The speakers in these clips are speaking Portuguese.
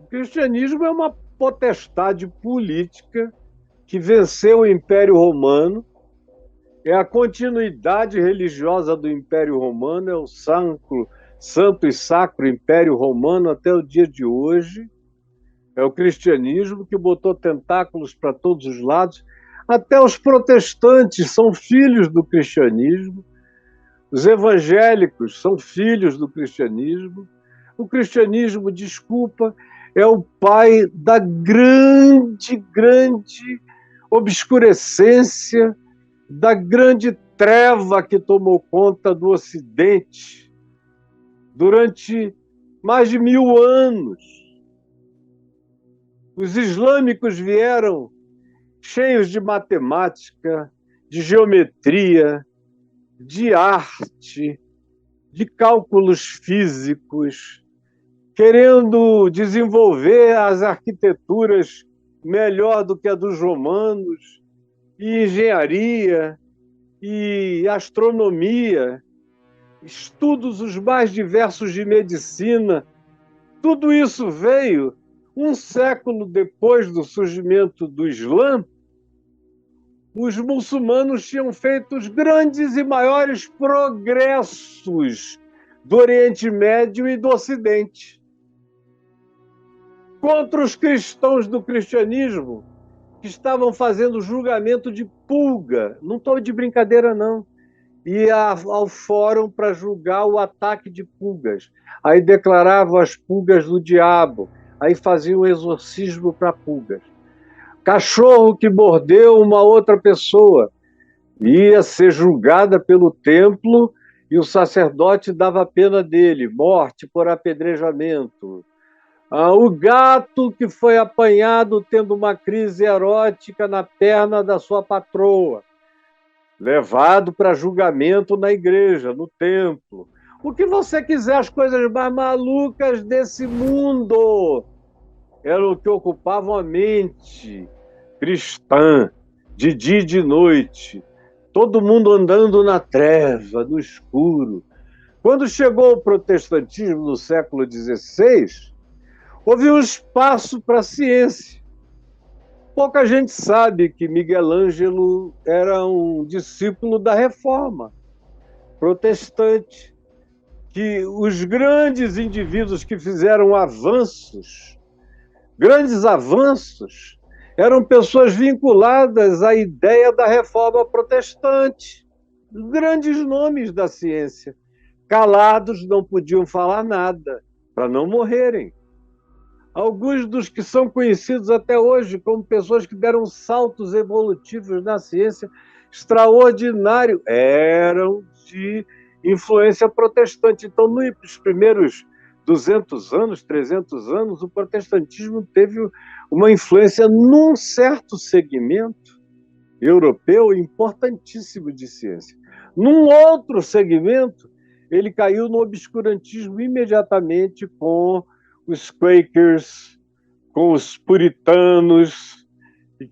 cristianismo é uma potestade política que venceu o Império Romano, é a continuidade religiosa do Império Romano, é o Santo e Sacro Império Romano até o dia de hoje. É o cristianismo que botou tentáculos para todos os lados. Até os protestantes são filhos do cristianismo, os evangélicos são filhos do cristianismo. O cristianismo, desculpa, é o pai da grande obscurecência, da grande treva que tomou conta do Ocidente durante mais de 1000 anos. Os islâmicos vieram cheios de matemática, de geometria, de arte, de cálculos físicos, querendo desenvolver as arquiteturas melhor do que a dos romanos, e engenharia, e astronomia, estudos os mais diversos de medicina. Tudo isso veio um século depois do surgimento do Islã. Os muçulmanos tinham feito os grandes e maiores progressos do Oriente Médio e do Ocidente. Contra os cristãos do cristianismo, que estavam fazendo julgamento de pulga, não estou de brincadeira, não, ia ao fórum para julgar o ataque de pulgas. Aí declaravam as pulgas do diabo, aí faziam um exorcismo para pulgas. Cachorro que mordeu uma outra pessoa ia ser julgada pelo templo e o sacerdote dava a pena dele, morte por apedrejamento. O gato que foi apanhado tendo uma crise erótica na perna da sua patroa, levado para julgamento na igreja, no templo. O que você quiser, as coisas mais malucas desse mundo eram o que ocupavam a mente cristã, de dia e de noite, todo mundo andando na treva, no escuro. Quando chegou o protestantismo no século XVI, houve um espaço para a ciência. Pouca gente sabe que Miguel Ângelo era um discípulo da Reforma protestante, que os grandes indivíduos que fizeram grandes avanços, eram pessoas vinculadas à ideia da Reforma protestante, grandes nomes da ciência. Calados, não podiam falar nada, para não morrerem. Alguns dos que são conhecidos até hoje como pessoas que deram saltos evolutivos na ciência extraordinário, eram de influência protestante. Então, nos primeiros 200 anos, 300 anos, o protestantismo teve uma influência num certo segmento europeu importantíssimo de ciência. Num outro segmento, ele caiu no obscurantismo imediatamente com os Quakers, com os puritanos,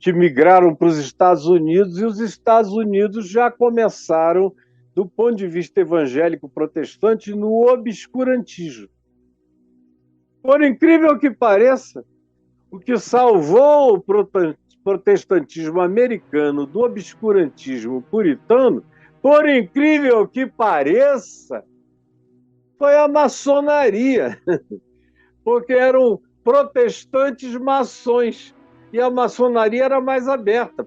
que migraram para os Estados Unidos, e os Estados Unidos já começaram, do ponto de vista evangélico protestante, no obscurantismo. Por incrível que pareça, o que salvou o protestantismo americano do obscurantismo puritano, por incrível que pareça, foi a maçonaria, porque eram protestantes maçons, e a maçonaria era mais aberta.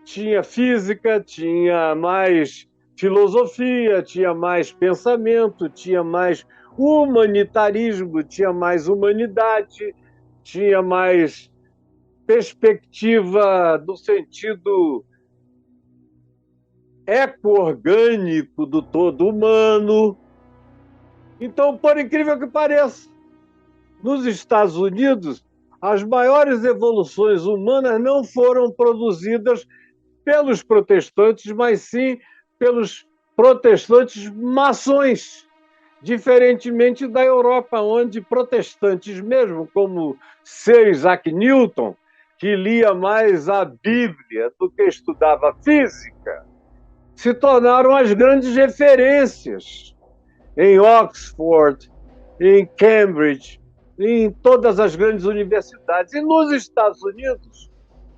Tinha física, tinha mais filosofia, tinha mais pensamento, tinha mais humanitarismo, tinha mais humanidade, tinha mais perspectiva do sentido eco-orgânico do todo humano. Então, por incrível que pareça, nos Estados Unidos, as maiores evoluções humanas não foram produzidas pelos protestantes, mas sim pelos protestantes maçons, diferentemente da Europa, onde protestantes mesmo, como Sir Isaac Newton, que lia mais a Bíblia do que estudava física, se tornaram as grandes referências em Oxford, em Cambridge, em todas as grandes universidades. E nos Estados Unidos,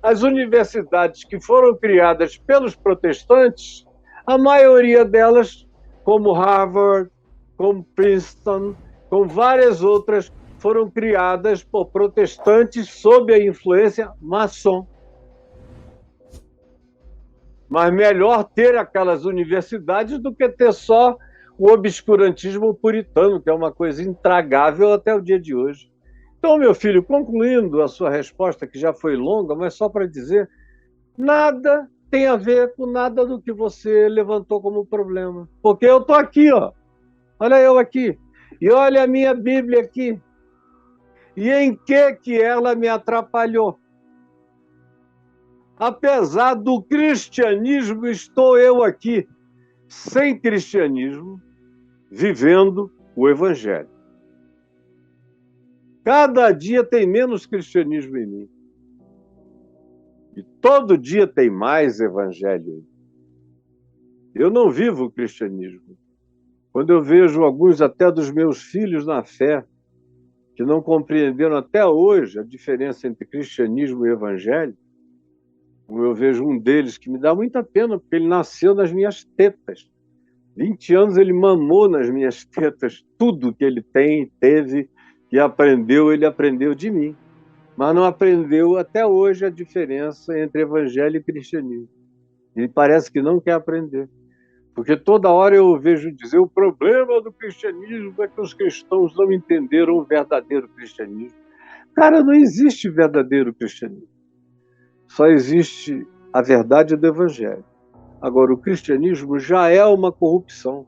as universidades que foram criadas pelos protestantes, a maioria delas, como Harvard, como Princeton, com várias outras, foram criadas por protestantes sob a influência maçom. Mas melhor ter aquelas universidades do que ter só o obscurantismo puritano, que é uma coisa intragável até o dia de hoje. Então, meu filho, concluindo a sua resposta, que já foi longa, mas só para dizer, nada tem a ver com nada do que você levantou como problema. Porque eu estou aqui, ó. Olha eu aqui. E olha a minha Bíblia aqui. E em que ela me atrapalhou? Apesar do cristianismo, estou eu aqui, sem cristianismo, vivendo o Evangelho. Cada dia tem menos cristianismo em mim. E todo dia tem mais Evangelho. Eu não vivo o cristianismo. Quando eu vejo alguns até dos meus filhos na fé, que não compreenderam até hoje a diferença entre cristianismo e evangelho, como eu vejo um deles que me dá muita pena, porque ele nasceu nas minhas tetas. 20 anos ele mamou nas minhas tetas. Tudo que ele teve e aprendeu, ele aprendeu de mim. Mas não aprendeu até hoje a diferença entre evangelho e cristianismo. Ele parece que não quer aprender. Porque toda hora eu vejo dizer o problema do cristianismo é que os cristãos não entenderam o verdadeiro cristianismo. Cara, não existe verdadeiro cristianismo. Só existe a verdade do evangelho. Agora, o cristianismo já é uma corrupção.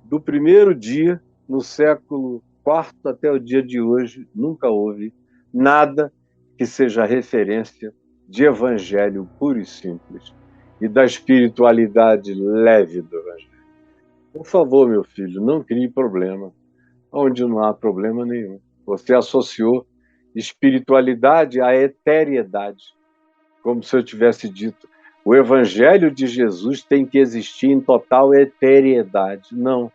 Do primeiro dia, no século IV até o dia de hoje, nunca houve nada que seja referência de evangelho puro e simples e da espiritualidade leve do evangelho. Por favor, meu filho, não crie problema onde não há problema nenhum. Você associou espiritualidade à eteriedade, como se eu tivesse dito, o evangelho de Jesus tem que existir em total eteriedade. Não.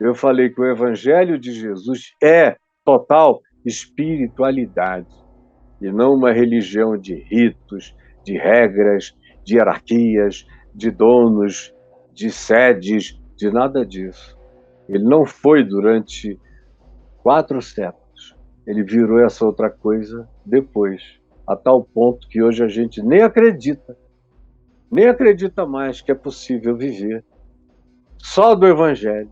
Eu falei que o evangelho de Jesus é total espiritualidade e não uma religião de ritos, de regras, de hierarquias, de donos, de sedes, de nada disso. Ele não foi durante 4 séculos. Ele virou essa outra coisa depois, a tal ponto que hoje a gente nem acredita mais que é possível viver só do Evangelho,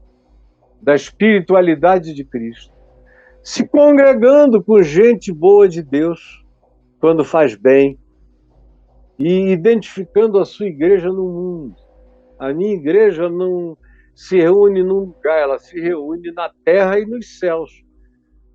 da espiritualidade de Cristo, se congregando com gente boa de Deus, quando faz bem, e identificando a sua igreja no mundo. A minha igreja não se reúne num lugar, ela se reúne na terra e nos céus.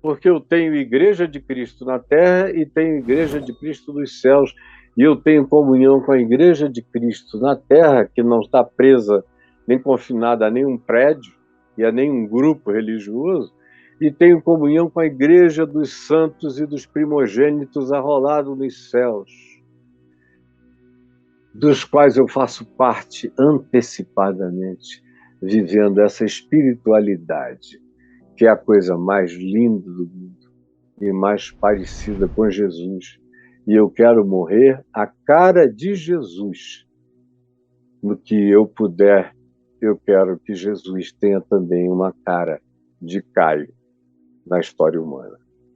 Porque eu tenho igreja de Cristo na terra e tenho igreja de Cristo nos céus. E eu tenho comunhão com a igreja de Cristo na terra, que não está presa nem confinada a nenhum prédio e a nenhum grupo religioso, e tenho comunhão com a igreja dos santos e dos primogênitos arrolados nos céus, dos quais eu faço parte antecipadamente, vivendo essa espiritualidade, que é a coisa mais linda do mundo e mais parecida com Jesus. E eu quero morrer à cara de Jesus. No que eu puder, eu quero que Jesus tenha também uma cara de Caio na história humana.